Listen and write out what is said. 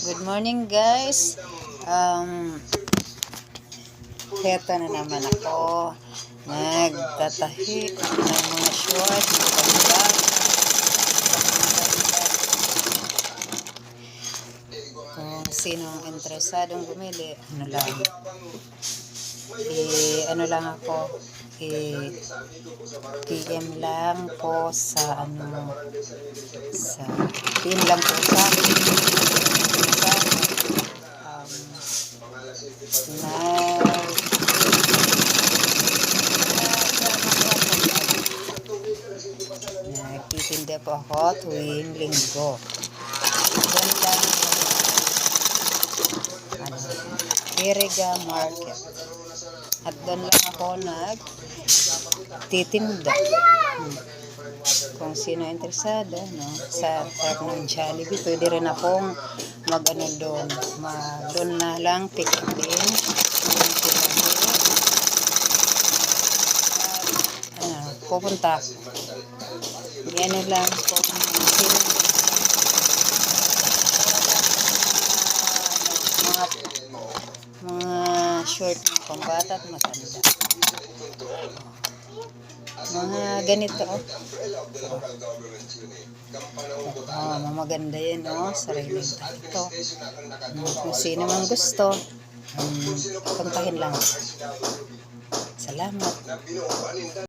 Good morning guys. Heto na naman ako. Nagtatahi ng mga short, mga pag-vlog. Kung sinong interesadong bumili, ano lang ako, PM lang po sa sa PM lang po sa nagtitinda po ako tuwing linggo. Doon lang Iriga Market. At doon lang ako nagtitinda. Kung sino interesado, sa type ng Jollibee, pwede rin akong doon. Doon na lang pikitin. Pupunta ako. Yan lang po. Mga short ng pambata at matanda. Mga ganito. Maganda yan, sariling ito. Kung sino man gusto, puntahin lang. Salamat.